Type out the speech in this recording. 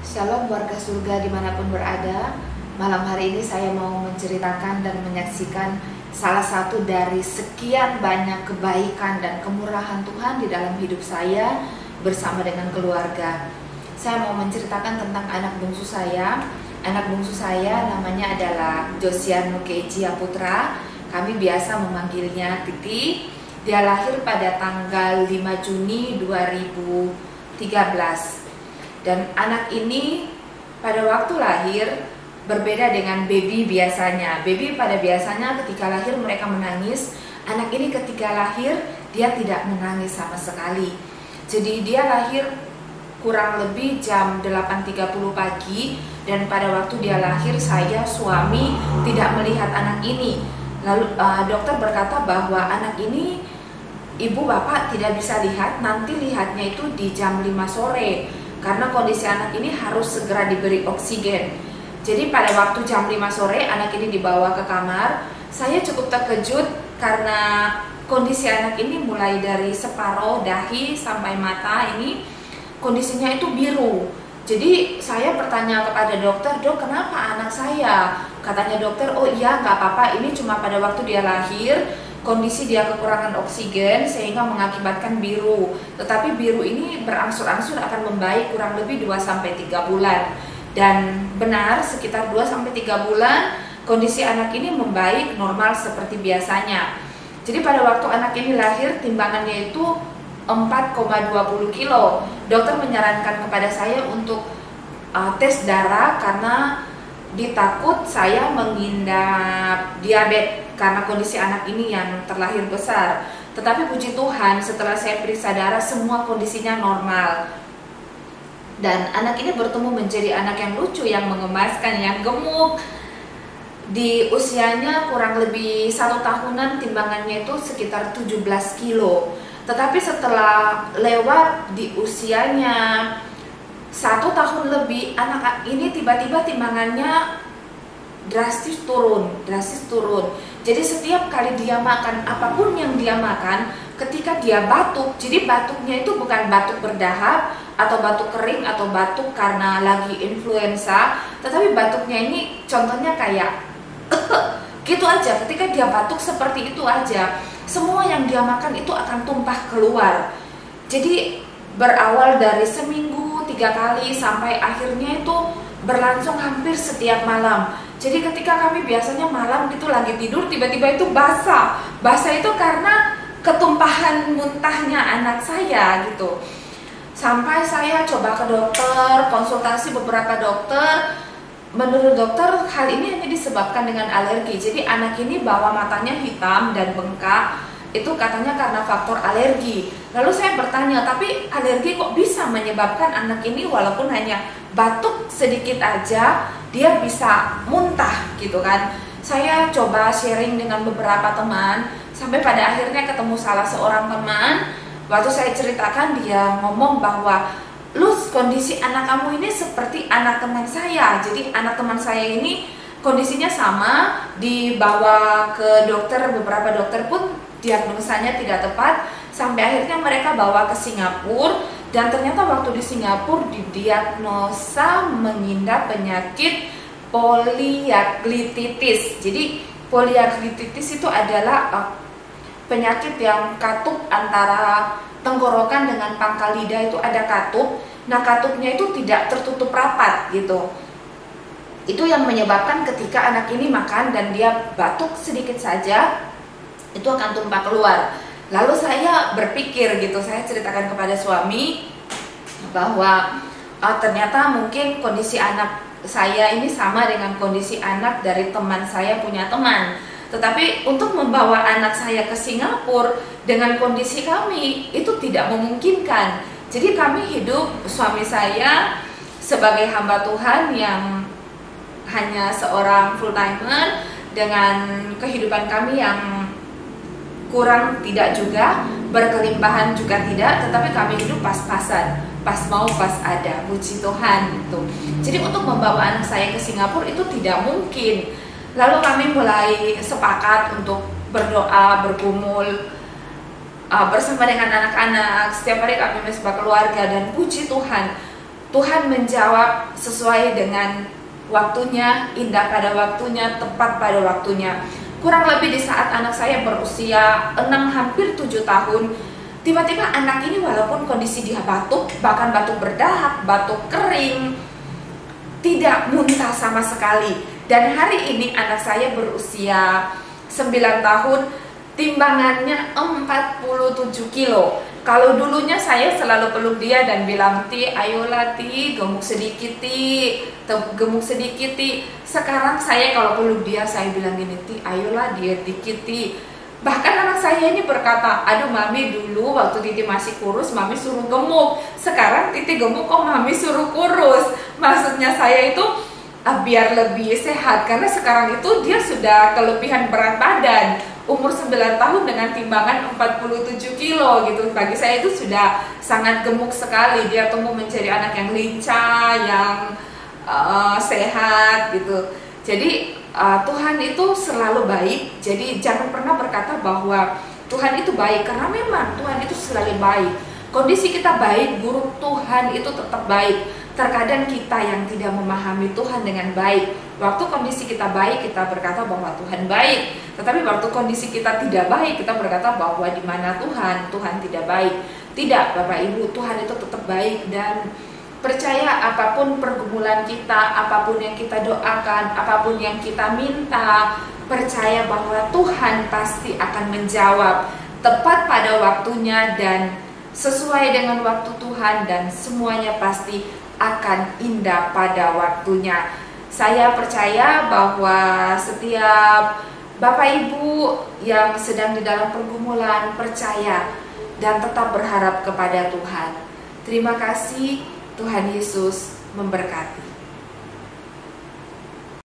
Shalom warga surga dimanapun berada. Malam hari ini saya mau menceritakan dan menyaksikan salah satu dari sekian banyak kebaikan dan kemurahan Tuhan di dalam hidup saya bersama dengan keluarga. Saya mau menceritakan tentang anak bungsu saya. Anak bungsu saya namanya adalah Josiano Keijia Putra. Kami biasa memanggilnya Titi. Dia lahir pada tanggal 5 Juni 2013. Dan anak ini pada waktu lahir berbeda dengan baby biasanya. Baby pada biasanya ketika lahir mereka menangis. Anak ini ketika lahir dia tidak menangis sama sekali. Jadi dia lahir kurang lebih jam 8.30 pagi. Dan pada waktu dia lahir saya suami tidak melihat anak ini. Lalu dokter berkata bahwa anak ini ibu bapak tidak bisa lihat. Nanti lihatnya itu di jam 5 sore. Karena kondisi anak ini harus segera diberi oksigen. Jadi pada waktu jam 5 sore anak ini dibawa ke kamar. Saya cukup terkejut karena kondisi anak ini mulai dari separuh dahi sampai mata ini kondisinya itu biru. Jadi saya bertanya kepada dokter, "Dok, kenapa anak saya?" Katanya dokter, "Oh iya, nggak apa-apa, ini cuma pada waktu dia lahir kondisi dia kekurangan oksigen sehingga mengakibatkan biru. Tetapi biru ini berangsur-angsur akan membaik kurang lebih 2-3 bulan." Dan benar, sekitar 2-3 bulan kondisi anak ini membaik normal seperti biasanya. Jadi pada waktu anak ini lahir timbangannya itu 4,20 kilo. Dokter menyarankan kepada saya untuk tes darah karena ditakut saya mengidap diabetes karena kondisi anak ini yang terlahir besar. Tetapi puji Tuhan setelah saya periksa darah semua kondisinya normal. Dan anak ini bertumbuh menjadi anak yang lucu, yang mengemaskan, yang gemuk. Di usianya kurang lebih 1 tahunan timbangannya itu sekitar 17 kilo. Tetapi setelah lewat di usianya 1 tahun lebih, anak ini tiba-tiba timbangannya drastis turun. Jadi setiap kali dia makan, apapun yang dia makan, ketika dia batuk, jadi batuknya itu bukan batuk berdahak atau batuk kering atau batuk karena lagi influenza, tetapi batuknya ini contohnya kayak gitu aja. Ketika dia batuk seperti itu aja, semua yang dia makan itu akan tumpah keluar. Jadi berawal dari seminggu 3 kali sampai akhirnya itu berlangsung hampir setiap malam. Jadi ketika kami biasanya malam gitu lagi tidur tiba-tiba itu basah. Basah itu karena ketumpahan muntahnya anak saya gitu. Sampai saya coba ke dokter, konsultasi beberapa dokter. Menurut dokter hal ini hanya disebabkan dengan alergi. Jadi anak ini bawah matanya hitam dan bengkak. Itu katanya karena faktor alergi. Lalu saya bertanya, tapi alergi kok bisa menyebabkan anak ini walaupun hanya batuk sedikit aja dia bisa muntah gitu kan. Saya coba sharing dengan beberapa teman sampai pada akhirnya ketemu salah seorang teman. Waktu saya ceritakan dia ngomong bahwa, "Luz, kondisi anak kamu ini seperti anak teman saya." Jadi anak teman saya ini kondisinya sama, dibawa ke dokter, beberapa dokter pun diagnosanya tidak tepat, sampai akhirnya mereka bawa ke Singapura. Dan ternyata waktu di Singapura didiagnosa mengidap penyakit poliaklititis. Jadi poliaklititis itu adalah penyakit yang katup antara tenggorokan dengan pangkal lidah, itu ada katup. Nah, katupnya itu tidak tertutup rapat gitu. Itu yang menyebabkan ketika anak ini makan dan dia batuk sedikit saja itu akan tumpah keluar. Lalu saya berpikir gitu, saya ceritakan kepada suami bahwa ternyata mungkin kondisi anak saya ini sama dengan kondisi anak dari teman saya punya teman. Tetapi untuk membawa anak saya ke Singapura dengan kondisi kami itu tidak memungkinkan. Jadi kami hidup, suami saya sebagai hamba Tuhan yang hanya seorang full timer dengan kehidupan kami yang kurang tidak juga, berkelimpahan juga tidak, tetapi kami hidup pas-pasan, pas mau pas ada, puji Tuhan gitu. Jadi untuk membawa anak saya ke Singapura itu tidak mungkin. Lalu kami mulai sepakat untuk berdoa, bergumul bersama dengan anak-anak. Setiap hari kami bersama keluarga dan puji Tuhan Tuhan menjawab sesuai dengan waktunya, indah pada waktunya, tepat pada waktunya. Kurang lebih di saat anak saya berusia 6 hampir 7 tahun, tiba-tiba anak ini walaupun kondisi dia batuk, bahkan batuk berdahak, batuk kering, tidak muntah sama sekali. Dan hari ini anak saya berusia 9 tahun, timbangannya 47 kilo. Kalau dulunya saya selalu peluk dia dan bilang, Ti, ayolah Ti, gemuk sedikit Ti, gemuk sedikit Ti. Sekarang saya kalau peluk dia, saya bilang gini, Ti, ayolah diet dikit Ti. Bahkan anak saya ini berkata, aduh Mami, dulu waktu Titi masih kurus, Mami suruh gemuk. Sekarang Titi gemuk, kok Mami suruh kurus. Maksudnya saya itu biar lebih sehat, karena sekarang itu dia sudah kelebihan berat badan. Umur 9 tahun dengan timbangan 47 kilo gitu. Bagi saya itu sudah sangat gemuk sekali. Dia tumbuh menjadi anak yang lincah, yang sehat gitu. Jadi Tuhan itu selalu baik. Jadi jangan pernah berkata bahwa Tuhan itu baik, karena memang Tuhan itu selalu baik. Kondisi kita baik, buruk, Tuhan itu tetap baik. Terkadang kita yang tidak memahami Tuhan dengan baik. Waktu kondisi kita baik, kita berkata bahwa Tuhan baik. Tetapi waktu kondisi kita tidak baik, kita berkata bahwa di mana Tuhan, Tuhan tidak baik. Tidak, Bapak Ibu, Tuhan itu tetap baik. Dan percaya apapun pergumulan kita, apapun yang kita doakan, apapun yang kita minta, percaya bahwa Tuhan pasti akan menjawab tepat pada waktunya dan sesuai dengan waktu Tuhan, dan semuanya pasti akan indah pada waktunya. Saya percaya bahwa setiap Bapak Ibu yang sedang di dalam pergumulan, percaya dan tetap berharap kepada Tuhan. Terima kasih, Tuhan Yesus memberkati.